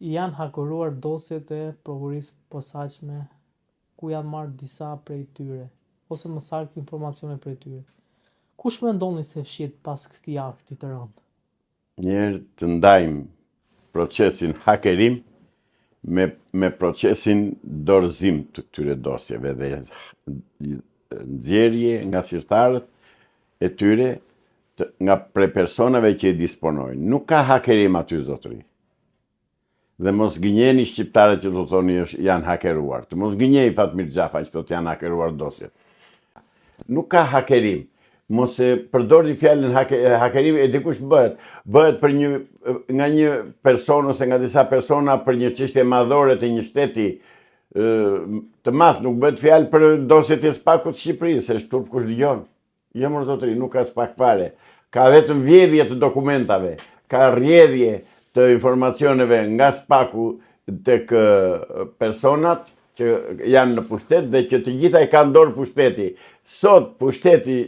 janë hakeruar dosjet e prokurisë posaçme ku janë marrë disa prej tyre, ose më saktë informacione prej tyre. Kush mendoni se fshihet pas këtij akti të rëndë? Njerë të ndajmë procesin hakerim me procesin dorëzim të këtyre dosjeve dhe nxjerrje nga shqiptarët e tyre nga prej personave që i disponojnë. Nuk ka hakerim aty, zotëri. Dhe mos gënjeni shqiptarët që do thoni janë hakeruar. Të mos gënjej Fatmir Xhafa që thotë janë hakeruar dosjet. Nuk ka hakerim. Mos e përdori fjalën hakerim e dikush bëhet për nga një person ose nga disa persona për një çështje madhore të një shteti të madh, nuk bëhet fjalë për dosjet e Spakut të Shqipërisë, se shturp kush dëgjon. Jo më zotëri, nuk ka Spak fare. Ka vetëm vjedhje të dokumentave, ka rrjedhje të informacioneve nga Spaku tek personat që janë në pushtet dhe që të gjitha i kanë dorë pushteti. Sot pushteti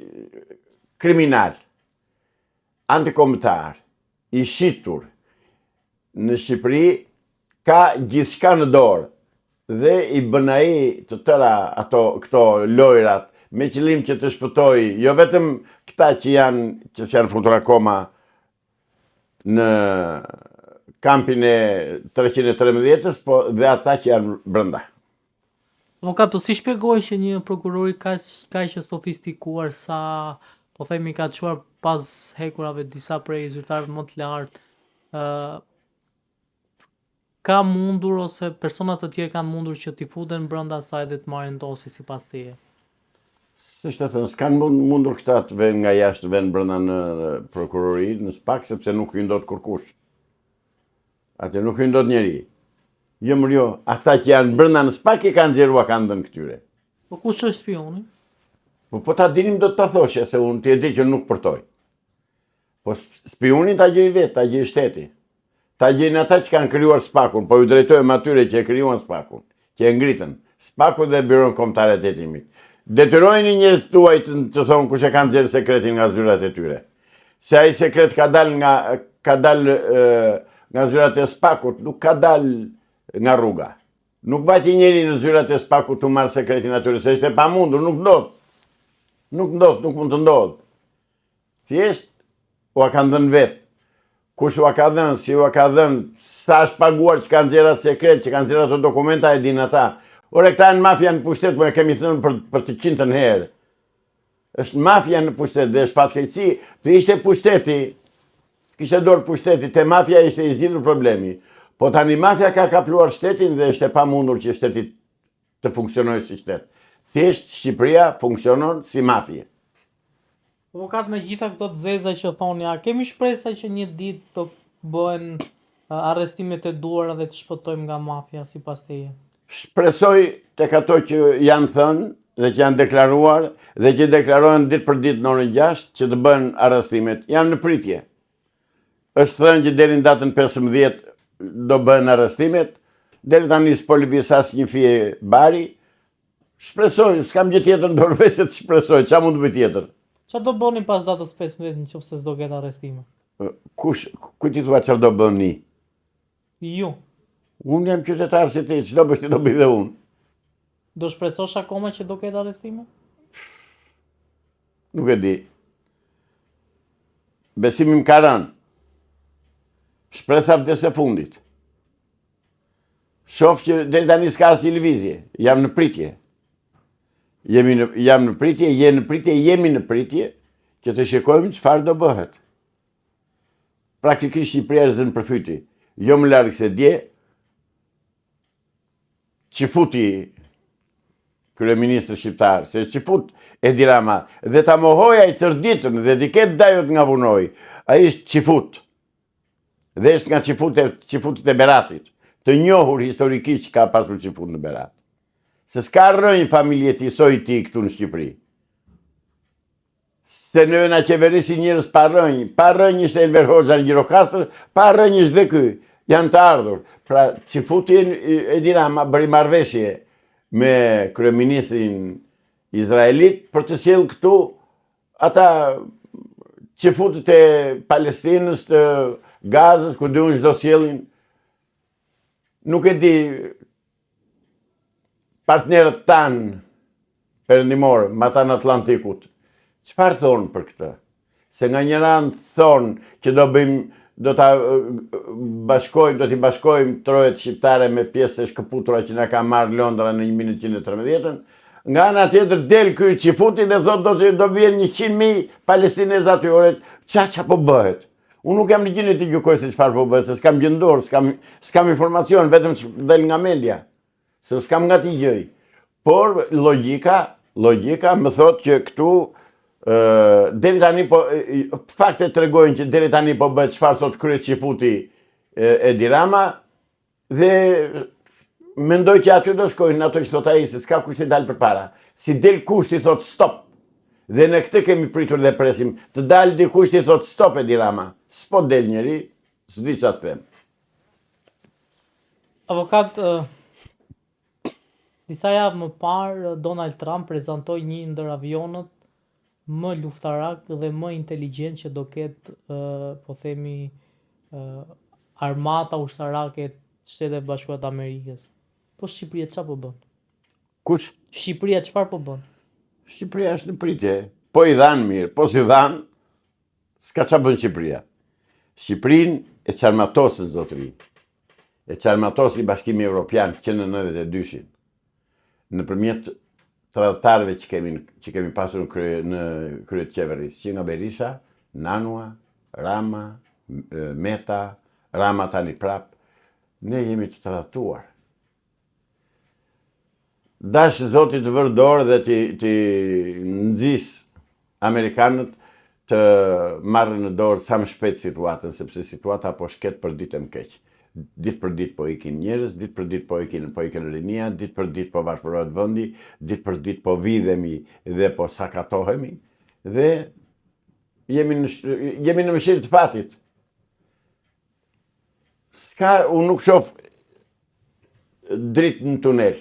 kriminal, antikombëtar, i shitur në Shqipëri ka gjithçka në dorë dhe i bën ai të tëra këto lojrat me qëllim që të shpëtoj jo vetëm këta që janë futur akoma në kampin e 313-ës, po dhe ata që janë brenda. Avokat, po si shpjegoj që një prokuror kaq sofistikuar sa po themi ka çuar pas hekurave disa prej zyrtarëve më të lartë ka mundur ose persona të tjerë kanë mundur që t'i futen brenda saj dhe të marrin dosje sipas teje? Është të thënë, s'kanë mundur këta të vënë nga jashtë, të vënë brenda në prokurori, në Spak, sepse nuk hyndot kurkush. Atë nuk hyndot njeri. Jo më jo, ata që janë brenda në Spak i kanë nxjerrua kanë dhënë këtyre. Po kush është spioni? Po ta dinim do të ta thoshe, se unë ti e di që nuk përtoj. Po spionin ta gjej vetë, ta gjej shteti. Ta gjejnë ata që kanë krijuar Spakun, po ju drejtojmë atyre që e krijuan Spakun, që e ngritën Spakun dhe Byron Kombëtare të Hetimit. Detyrojeni njerëz tuaj të thonë kush e kanë nxjerrë sekretin nga zyrat e tyre. Se ai sekret ka dal nga zyrat e Spakut, nuk ka dal nga rruga. Nuk vajti njeri në zyrat e Spakut të marrë sekretin atyre, se ishte pamundur, nuk ndodh. Nuk mund të ndodh. Thjesht u a kanë dhënë vetë. Kush u a ka dhënë, si u a ka dhënë, sa është paguar që kanë nxjerrë atë sekret, që kanë nxjerrë ato dokumenta e din ata. Ore, këta në mafia në pushtet, po e kemi thënë për të 100 herë. Është mafia në pushtet dhe është fatkeqësi. Të ishte pushteti, kishte dorë pushteti, te mafia ishte i zgjidhur problemi. Po tani mafia ka kapluar shtetin dhe është e pamundur që shteti të funksionojë si shtet. Thjesht Shqipëria funksionon si mafie. Avokat, me gjitha këto të zeza që thoni, a kemi shpresa që një ditë të bëhen arrestimet e duara dhe të shpëtojmë nga mafia sipas teje? Shpresoj tek ato që janë thënë dhe që janë deklaruar dhe që deklarohen ditë për ditë në orën 6 që të bëhen arrestimet. Janë në pritje. Është thënë që deri në datën 15 do bëhen arrestimet, deri tani s'po lëviz as një fije bari. Shpresoj, s'kam gjë tjetër në dorë se të shpresoj, ç'a mund të bëj tjetër? Ç'a do bëni pas datës 15 nëse s'do ketë arrestime? Ku ti thua çfarë do bëni? Ju. Unë jam qytetar si ti, çdo bësh ti do bëj dhe unë. Do shpresosh akoma që do ketë arrestime? Nuk e di. Besimi më ka rënë. Shpresa vdes e fundit. Shoh që deri tani s'ka as televizje, jam në pritje. Jam në pritje, jemi në pritje që të shikojmë çfarë do bëhet. Praktikisht Shqipëria është në përfyti. Jo më larg se dje, Çifuti kryeministri shqiptar, se Çifut Edi Rama, dhe ta mohoj ai tër ditën dhe t'i ketë dajot nga punoj. Ai është Çifut. Dhe është nga Çifutit e Beratit, të njohur historikisht ka pasur Çifut në Berat. Se s'ka rënjë familje ti soi ti këtu në Shqipëri. Se në na qeverisi njerëz pa rënjë ishte Enver Hoxha në Gjirokastër, pa rënjë ishte dhe ky. Janë të ardhur. Pra, Çifuti Edi Rama bëri marrëveshje me kryeministrin izraelit për të sjellë këtu ata Çifutët e Palestinës, të Gazës, ku diun çdo sjellin. nuk e di partnerët tanë perëndimorë, ma tanë Atlantikut, çfarë thonë për këtë? Se nga një ranë thonë që do t'i bashkojmë trojet shqiptare me pjesë të shkëputura që na ka marrë Londra në 1913, nga ana tjetër del ky Çifuti dhe thotë do vjen 100.000 palestinezë aty. Qa po bëhet? Unë nuk jam ligjin e t'i gjykoj se çfarë po bëhet, se s'kam gjendor, s'kam informacion, vetëm del nga media, se s'kam nga t'i gjej. Por logjika më thotë që këtu deri tani po faktet tregojnë që deri tani po bëhet çfarë thot krye Çifuti Edi Rama dhe mendoj që aty do shkojnë ato që thot ai se s'ka kush të dalë përpara. Si del kush i thot stop. Dhe në këtë kemi pritur dhe presim të dalë dikush i thot stop Edi Rama. S'po del njeri, s'di çfarë të them. Avokat, disa javë më parë Donald Trump prezantoi një ndër avionët më luftarak dhe më inteligjent që do ketë, po themi, armata ushtarake të Shtetet Bashkuara të Amerikës. Po Shqipëria çfarë po bën? Kush? Shqipëria çfarë po bën? Shqipëria është në pritje. Po i dhanë mirë, po si dhanë, s'ka çfarë bën Shqipëria. Shqipërinë e qarmatosën zotëri. E qarmatosi Bashkimi Evropian që në 92-shin. Nëpërmjet tradhtarëve që kemi pasur në krye të qeverisë, që nga Berisha, Nanua, Rama, Meta, Rama tani prap, ne jemi të tradhtuar. Dash Zoti të vërë dorë dhe të nxis Amerikanët të marrën në dorë sa më shpejt situatën, sepse situata po shket për ditë më keq. Ditë për ditë po ikin njerëz, ditë për ditë po ikin rinia, ditë për ditë po varfërohet vendi, ditë për ditë po vidhemi dhe po sakatohemi dhe jemi në mëshirë të fatit. Unë nuk shoh dritë në tunel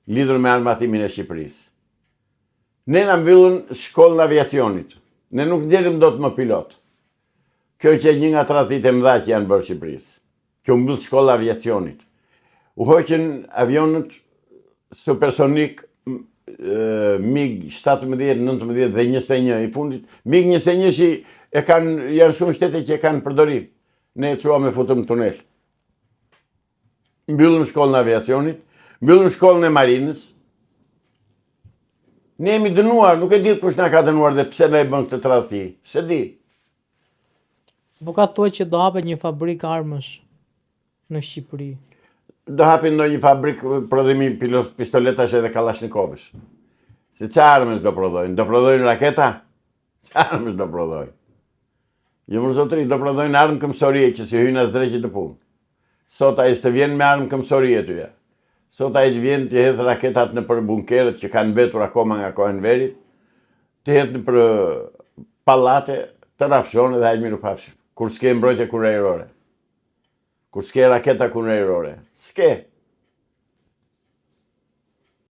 lidhur me armatimin e Shqipërisë. Ne na mbyllën shkollën e aviacionit. Ne nuk ndjelim dot më pilot. Kjo që një nga tradhtitë e mëdha që janë bërë Shqipërisë. Që u mbyll shkolla e aviacionit. U hoqën avionët supersonik MiG-17, 19 dhe 21 i fundit. MiG-21 janë shumë shtete që e kanë përdorim. Ne e çuam e futëm në tunel. Mbyllëm shkollën e aviacionit, mbyllëm shkollën e marinës. Ne jemi dënuar, nuk e di kush na ka dënuar dhe pse na e bën këtë tradhti. Se di. Avokat thuhet që do hapet një fabrikë armësh në Shqipëri. Do hapin ndonjë fabrikë prodhimi pistoletash edhe kalashnikovësh. Se çfarë armësh do prodhojnë? Do prodhojnë raketa? Çfarë armësh do prodhojnë? Jo më zotëri, do prodhojnë armë këmbësorie që si hyjnë as dreqit të punë. Sot ai s'të vjen me armë këmbësorie tyja. Sot ai vjen të hedh raketat në për bunkeret që kanë mbetur akoma nga koha e verit, të hedh në për pallate, të rafshon dhe ai mirupafshim. Kur s'ke mbrojtje kurrajrore. Kur s'ke raketa kurrajrore. S'ke.